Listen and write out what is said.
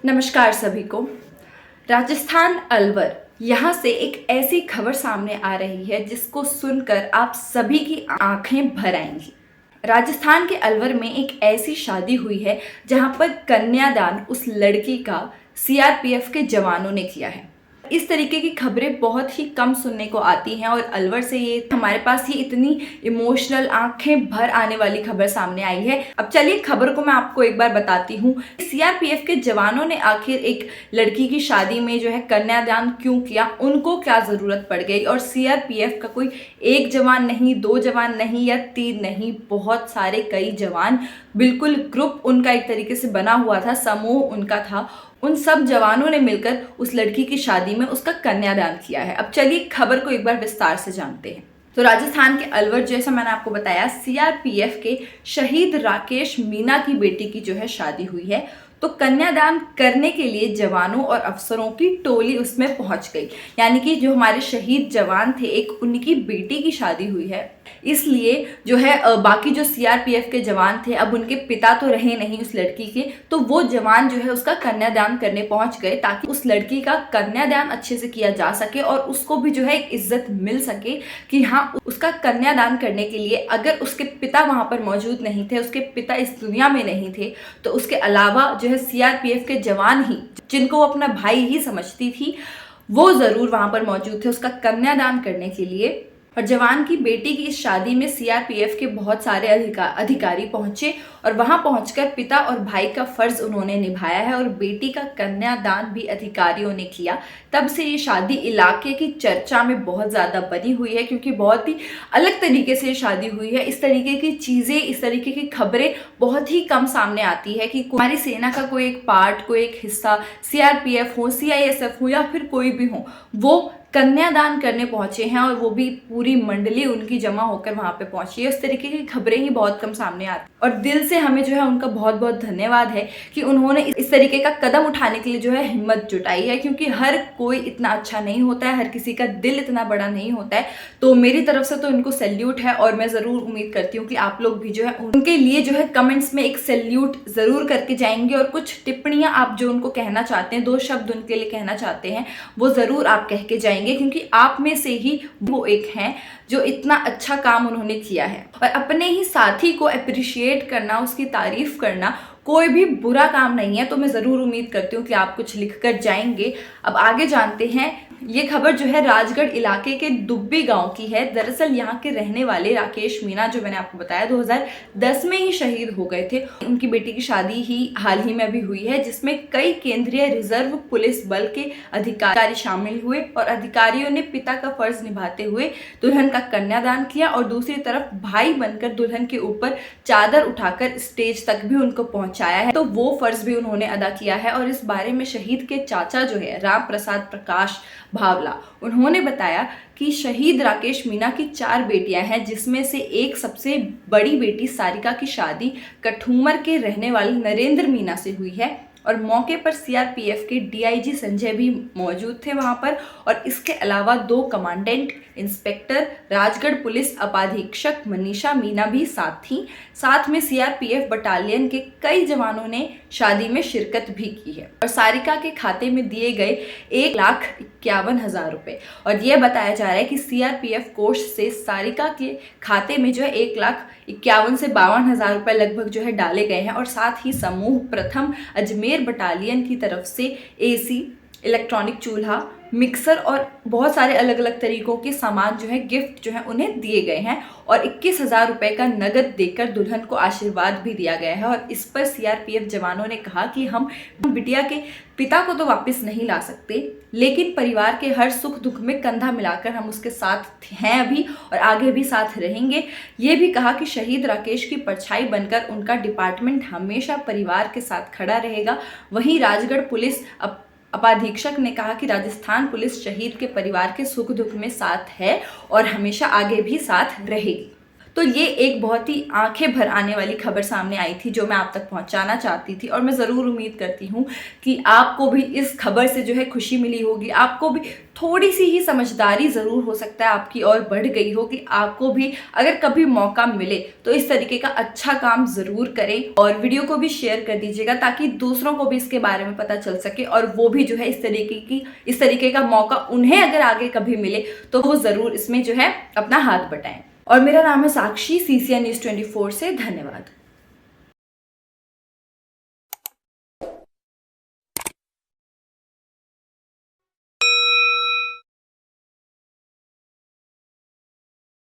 नमस्कार सभी को। राजस्थान अलवर यहाँ से एक ऐसी खबर सामने आ रही है जिसको सुनकर आप सभी की आंखें भर आएंगी। राजस्थान के अलवर में एक ऐसी शादी हुई है जहाँ पर कन्यादान उस लड़की का सीआरपीएफ के जवानों ने किया है। इस तरीके की खबरें बहुत ही कम सुनने को आती हैं और अलवर से ये हमारे पास ये इतनी इमोशनल आंखें भर आने वाली खबर सामने आई है। अब चलिए खबर को मैं आपको एक बार बताती हूँ। सीआरपीएफ के जवानों ने आखिर एक लड़की की शादी में जो है कन्यादान क्यों किया, उनको क्या जरूरत पड़ गई, और सीआरपीएफ का कोई एक जवान नहीं, दो जवान नहीं या तीन नहीं, बहुत सारे कई जवान, बिल्कुल ग्रुप उनका एक तरीके से बना हुआ था, समूह उनका था। उन सब जवानों ने मिलकर उस लड़की की शादी में उसका कन्यादान किया है। अब चलिए खबर को एक बार विस्तार से जानते हैं। तो राजस्थान के अलवर, जैसा मैंने आपको बताया, सीआरपीएफ के शहीद राकेश मीना की बेटी की जो है शादी हुई है। तो कन्यादान करने के लिए जवानों और अफसरों की टोली उसमें पहुंच गई। यानी कि जो हमारे शहीद जवान थे, एक उनकी बेटी की शादी हुई है, इसलिए जो है बाकी जो सीआरपीएफ के जवान थे, अब उनके पिता तो रहे नहीं उस लड़की के, तो वो जवान जो है उसका कन्यादान करने पहुंच गए ताकि उस लड़की का कन्यादान अच्छे से किया जा सके और उसको भी जो है एक इज्जत मिल सके कि हाँ, उसका कन्यादान करने के लिए अगर उसके पिता वहां पर मौजूद नहीं थे, उसके पिता इस दुनिया में नहीं थे, तो उसके अलावा जो है सीआरपीएफ के जवान ही, जिनको वो अपना भाई ही समझती थी, वो जरूर वहां पर मौजूद थे उसका कन्यादान करने के लिए। और जवान की बेटी की इस शादी में सीआरपीएफ के बहुत सारे अधिकारी पहुंचे और वहां पहुंचकर पिता और भाई का फर्ज उन्होंने निभाया है और बेटी का कन्यादान भी अधिकारियों ने किया। तब से ये शादी इलाके की चर्चा में बहुत ज़्यादा बनी हुई है, क्योंकि बहुत ही अलग तरीके से शादी हुई है। इस तरीके की चीज़ें, इस तरीके की खबरें बहुत ही कम सामने आती है कि हमारी सेना का कोई एक पार्ट, कोई एक हिस्सा, सीआरपीएफ हो, सीआईएसएफ हो या फिर कोई भी हो, वो कन्यादान करने पहुंचे हैं और वो भी पूरी मंडली उनकी जमा होकर वहां पे पहुंची है। उस तरीके की खबरें ही बहुत कम सामने आती और दिल से हमें जो है उनका बहुत बहुत धन्यवाद है कि उन्होंने इस तरीके का कदम उठाने के लिए जो है हिम्मत जुटाई है, क्योंकि हर कोई इतना अच्छा नहीं होता है, हर किसी का दिल इतना बड़ा नहीं होता है। तो मेरी तरफ से तो इनको सैल्यूट है और मैं ज़रूर उम्मीद करती हूँ कि आप लोग भी जो है उनके लिए जो है कमेंट्स में एक सैल्यूट ज़रूर करके जाएंगे और कुछ टिप्पणियाँ आप जो उनको कहना चाहते हैं, दो शब्द उनके लिए कहना चाहते हैं, वो ज़रूर आप कह के जाएंगे, क्योंकि आप में से ही वो एक हैं जो इतना अच्छा काम उन्होंने किया है। और अपने ही साथी को अप्रिशिएट करना, उसकी तारीफ करना कोई भी बुरा काम नहीं है। तो मैं ज़रूर उम्मीद करती हूँ कि आप कुछ लिख कर जाएंगे। अब आगे जानते हैं। ये खबर जो है राजगढ़ इलाके के दुब्बी गांव की है। दरअसल यहाँ के रहने वाले राकेश मीना, जो मैंने आपको बताया 2010 में ही शहीद हो गए थे। उनकी बेटी की शादी ही हाल ही में अभी हुई है, जिसमें कई केंद्रीय रिजर्व पुलिस बल के अधिकारी शामिल हुए और अधिकारियों ने पिता का फर्ज निभाते हुए दुल्हन का कन्यादान किया और दूसरी तरफ भाई बनकर दुल्हन के ऊपर चादर उठाकर स्टेज तक भी उनको पहुंचाया है। तो वो फर्ज भी उन्होंने अदा किया है। और इस बारे में शहीद के चाचा जो है राम प्रसाद प्रकाश भावला, उन्होंने बताया कि शहीद राकेश मीना की 4 बेटियां हैं, जिसमें से एक सबसे बड़ी बेटी सारिका की शादी कठूमर के रहने वाले नरेंद्र मीना से हुई है। और मौके पर सीआरपीएफ के डीआईजी संजय भी मौजूद थे वहां पर, और इसके अलावा 2 कमांडेंट इंस्पेक्टर, राजगढ़ पुलिस अपाधीक्षक मनीषा मीना भी साथ थी। साथ में सीआरपीएफ बटालियन के कई जवानों ने शादी में शिरकत भी की है। और सारिका के खाते में दिए गए 1,51,000 रुपए। और यह बताया जा रहा है कि सीआरपीएफ कोष से सारिका के खाते में जो है 1,51,000 से 52,000 रुपए लगभग जो है डाले गए हैं। और साथ ही समूह प्रथम अजमेर बटालियन की तरफ से एसी, इलेक्ट्रॉनिक चूल्हा, मिक्सर और बहुत सारे अलग अलग तरीकों के सामान जो है गिफ्ट जो है उन्हें दिए गए हैं। और 21,000 रुपए का नगद देकर दुल्हन को आशीर्वाद भी दिया गया है। और इस पर सीआरपीएफ जवानों ने कहा कि हम बिटिया के पिता को तो वापस नहीं ला सकते, लेकिन परिवार के हर सुख दुख में कंधा मिलाकर हम उसके साथ हैं अभी और आगे भी साथ रहेंगे। ये भी कहा कि शहीद राकेश की परछाई बनकर उनका डिपार्टमेंट हमेशा परिवार के साथ खड़ा रहेगा। वहीं राजगढ़ पुलिस अपाधीक्षक ने कहा कि राजस्थान पुलिस शहीद के परिवार के सुख दुख में साथ है और हमेशा आगे भी साथ रहेगी। तो ये एक बहुत ही आंखें भर आने वाली खबर सामने आई थी जो मैं आप तक पहुंचाना चाहती थी, और मैं ज़रूर उम्मीद करती हूँ कि आपको भी इस खबर से जो है खुशी मिली होगी, आपको भी थोड़ी सी ही समझदारी ज़रूर हो सकता है आपकी और बढ़ गई हो कि आपको भी अगर कभी मौका मिले तो इस तरीके का अच्छा काम ज़रूर करें, और वीडियो को भी शेयर कर दीजिएगा ताकि दूसरों को भी इसके बारे में पता चल सके और वो भी जो है इस तरीके का मौका उन्हें अगर आगे कभी मिले तो वो ज़रूर इसमें जो है अपना हाथ बटाएं। और मेरा नाम है साक्षी, CCN News 24 से। धन्यवाद।